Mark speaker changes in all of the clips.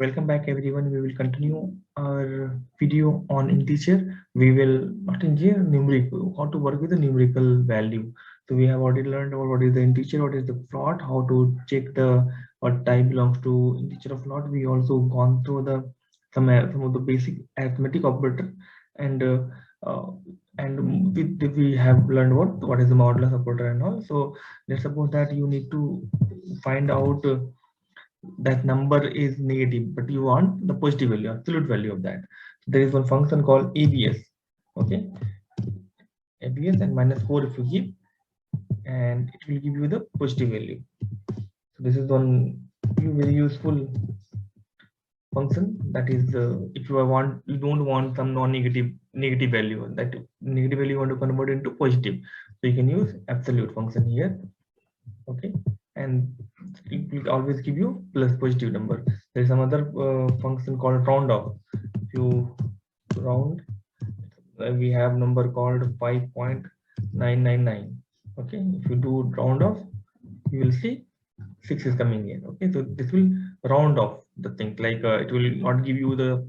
Speaker 1: Welcome back everyone. We will continue our video on integer. We will not integer numerical, how to work with the numerical value. So we have already learned about what is the integer, what is the float, how to check the what type belongs to integer or float. We also gone through the some of the basic arithmetic operator and uh, we have learned what is the modulus operator and all. So let's suppose that you need to find out that number is negative, but you want the positive value, absolute value of that. So there is one function called abs. Okay, abs and -4 if you give, and it will give you the positive value. So this is one very useful function. That is, if you don't want some negative value, that negative value you want to convert into positive, so you can use absolute function here. Okay, and it will always give you plus positive number. There is some other function called round off. If you round, we have number called 5.999. okay, if you do round off, you will see 6 is coming in. Okay, so this will round off the thing, like it will not give you the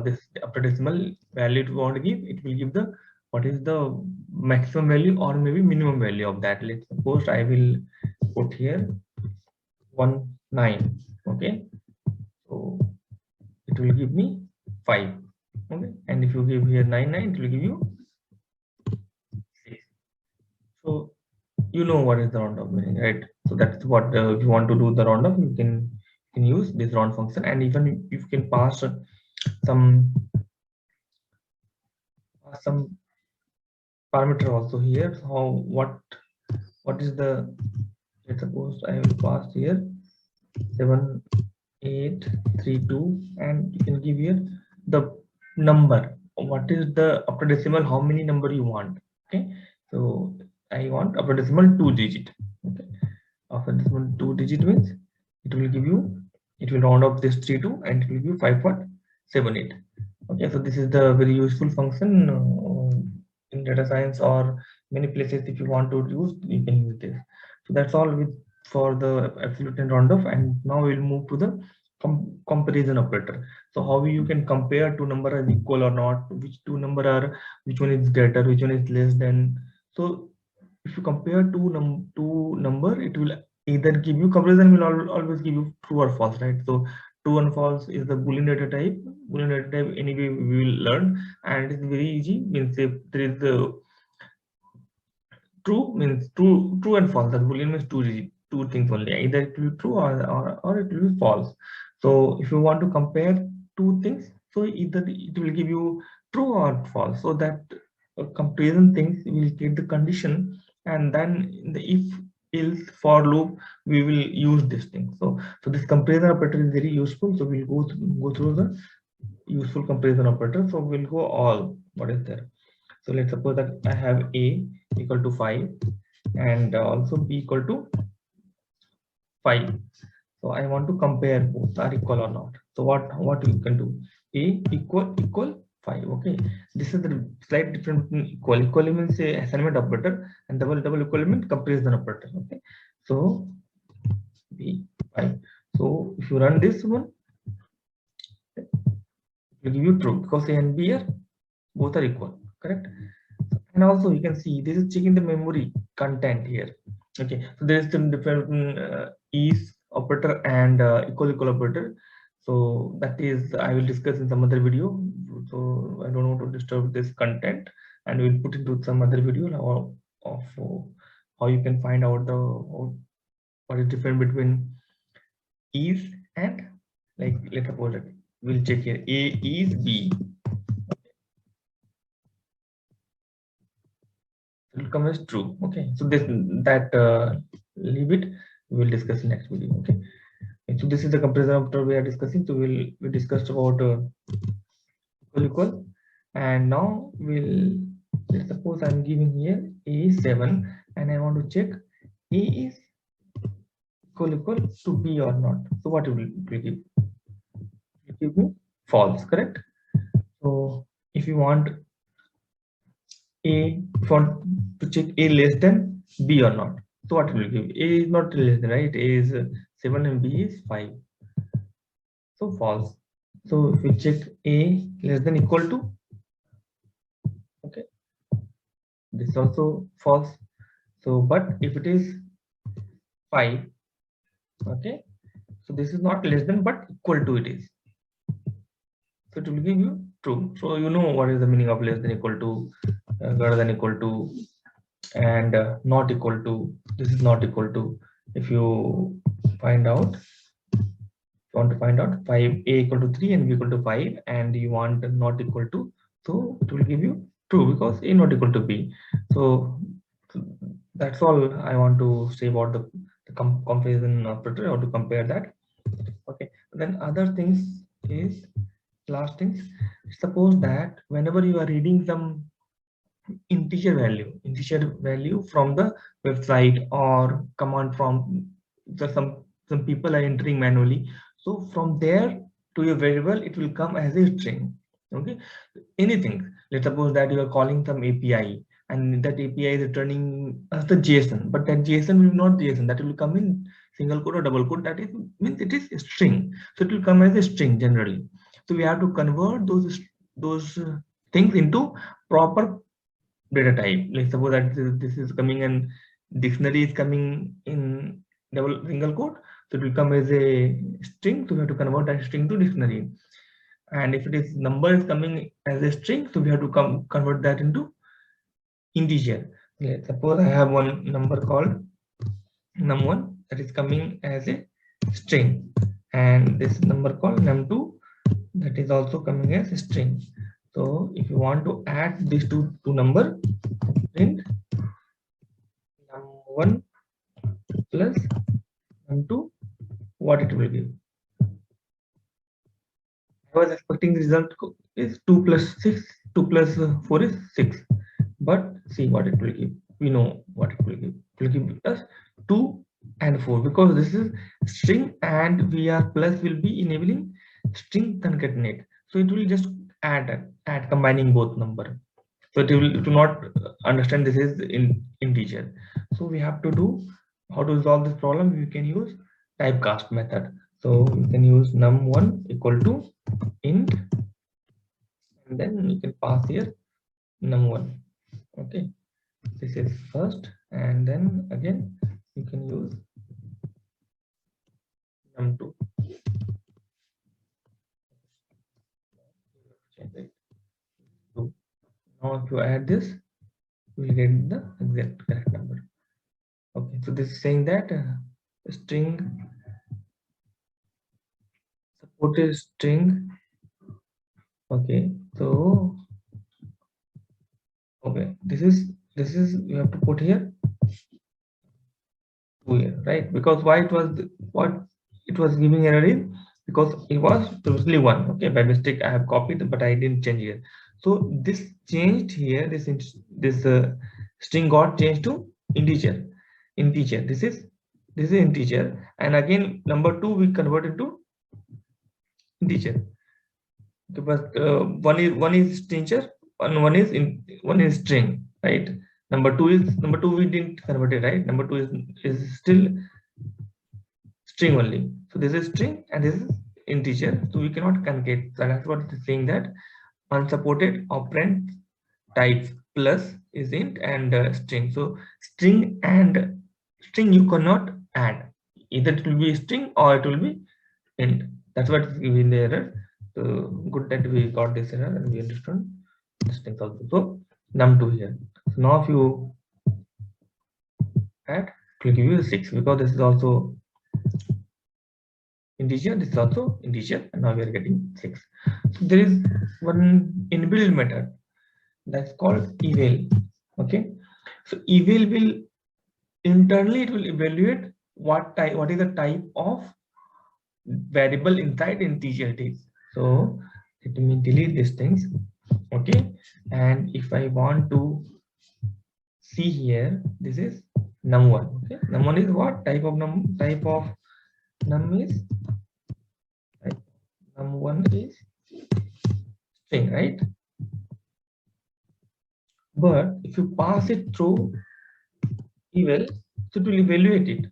Speaker 1: this after decimal value you want to give. It will give the what is the maximum value or maybe minimum value of that. Let's suppose I will put here 19. Okay, so it will give me 5. Okay, and if you give here 99, it will give you 6. So you know what is the round off meaning, right? So that's what if you want to do the round off, you can use this round function. And even if you can pass some some parameter also here. So how what is the, let's suppose I will pass here 7832, and you can give here the number, what is the upper decimal, how many number you want. Okay, so I want upper decimal 2 digit. Okay, upper decimal 2 digit means it will give you, it will round up this 32 and it will give you 5.78. okay, so this is the very useful function in data science or many places. If you want to use, you can use this. So that's all with for the absolute and roundoff. And now we'll move to the comparison operator. So how you can compare two number as equal or not, which two number are, which one is greater, which one is less than. So if you compare two number, it will either give you, comparison will always give you true or false, right? So true and false is the Boolean data type. Boolean data type anyway we will learn, and it's very easy. Means if there is the true means true and false. That Boolean means two things only. Either it will be true or it will be false. So if you want to compare two things, so either it will give you true or false. So that comparison things will get the condition, and then in the if else for loop we will use this thing. So this comparison operator is very useful. So we'll go through the useful comparison operator. So we'll go all what is there. So let's suppose that I have a equal to 5 and also b equal to 5. So I want to compare both are equal or not. So what we can do, a equal 5. Okay, this is the slight difference between equal means a assignment operator, and double equal means comparison operator. Okay, so b 5. So if you run this one, it will give you true because a and b are both are equal, correct? And also you can see this is checking the memory content here. Okay, so there is some difference between is operator and equal operator. So that is I will discuss in some other video. So I don't want to disturb this content, and we'll put into some other video of how you can find out the what is different between is and, like, let's suppose that we'll check here a is b. Will come as true. Okay, so this that leave it, we will discuss in next video. Okay, and so this is the comparison operator we are discussing. So we discussed about equal, and now let's suppose I'm giving here a 7 and I want to check a is equal to b or not. So what it will give? It will give me false, correct? So if you want to check a less than b or not, so what will give? A is not less than, right? A is 7 and b is 5. so false. So if we check a less than equal to, okay, this is also false. So but if it is 5, okay, so this is not less than but equal to it is, so it will give you true. So you know what is the meaning of less than equal to, greater than equal to, and not equal to. This is not equal to. If you find out, want to find out 5 a equal to 3 and b equal to 5, and you want not equal to, so it will give you true because a not equal to b. So that's all I want to say about the comparison operator, how to compare that. Okay, then other things is, last things, suppose that whenever you are reading some integer value from the website or command from some people are entering manually, so from there to your variable it will come as a string. Okay, anything, let's suppose that you are calling some API and that API is returning as the JSON, but that JSON will not JSON, that will come in single quote or double quote, that is means it is a string, so it will come as a string generally. So we have to convert those things into proper data type. Like suppose that this is coming in dictionary, is coming in double single quote, so it will come as a string, so we have to convert that string to dictionary. And if it is number is coming as a string, so we have to convert that into integer. Let's suppose I have one number called num1 that is coming as a string, and this number called num2 that is also coming as a string. So if you want to add these two number, print num1 plus num2, what it will give. I was expecting the result is 2 plus 6, 2 plus 4 is 6, but see what it will give. We know what it will give. It will give us 2 and 4 because this is string and VR plus will be enabling string concatenate. So it will just add combining both number. So it will not understand this is in integer. So we have to do, how to resolve this problem. We can use typecast method. So we can use num1 equal to int, and then you can pass here num1. Okay, this is first, and then again you can use num2. So now if you add this, you will get the exact correct number. Okay, so this is saying that string supported string. Okay, so okay, this is you have to put here 2 here, right? Because why it was, what it was giving error is because it was previously 1. Okay, by mistake I have copied, but I didn't change here. So this changed here. This string got changed to integer. This is integer, and again number 2 we converted to integer. Okay, but one is integer and one is string, right? Number two we didn't convert it, right? Number 2 is still string only. So this is string and this is integer. So we cannot concatenate. So that's what it is saying, that unsupported operand type plus is int and string. So string and string you cannot add. Either it will be string or it will be int. That's what is giving the error. So good that we got this error and we understood this thing also. So num2 here. So now if you add, it will give you 6 because this is also integer, this is also integer, and now we are getting 6. So there is one inbuilt method that's called eval. Okay, so eval will internally, it will evaluate what is the type of variable inside integer it is. So let me delete these things. Okay, and if I want to see here, this is num1. Okay, num1 is what type of num is type. Num1 is string, right? But if you pass it through eval, so it will evaluate it.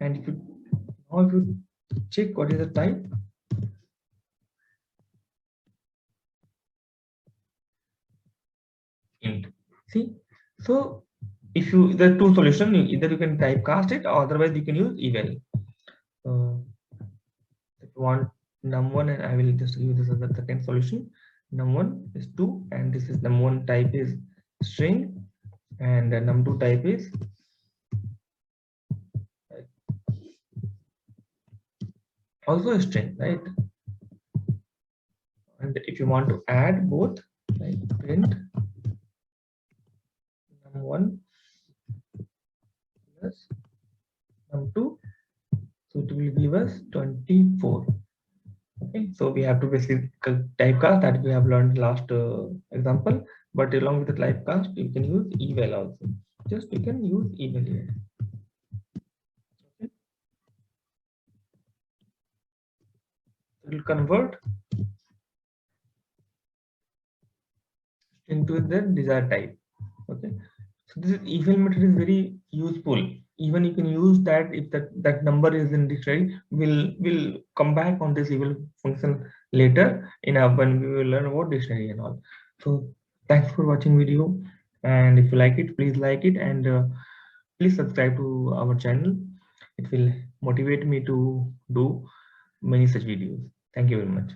Speaker 1: And if you check what is the type, int. See, so if you, there are two solutions, either you can typecast it, or otherwise you can use eval. If you want num1, and I will just use this as the second solution. Num1 is 2, and this is num1 type is string, and num2 type is also a string, right? And if you want to add both, like print num1 plus num2, so it will give us 24. Okay, so we have to basically typecast that we have learned last example, but along with the typecast you can use eval also. Just you can use eval here. Okay, it will convert into the desired type. Okay, so this eval method is very useful. Even you can use that if that number is in dictionary. We'll come back on this eval function later in when we will learn about dictionary and all. So thanks for watching video, and if you like it, please like it, and please subscribe to our channel. It will motivate me to do many such videos. Thank you very much.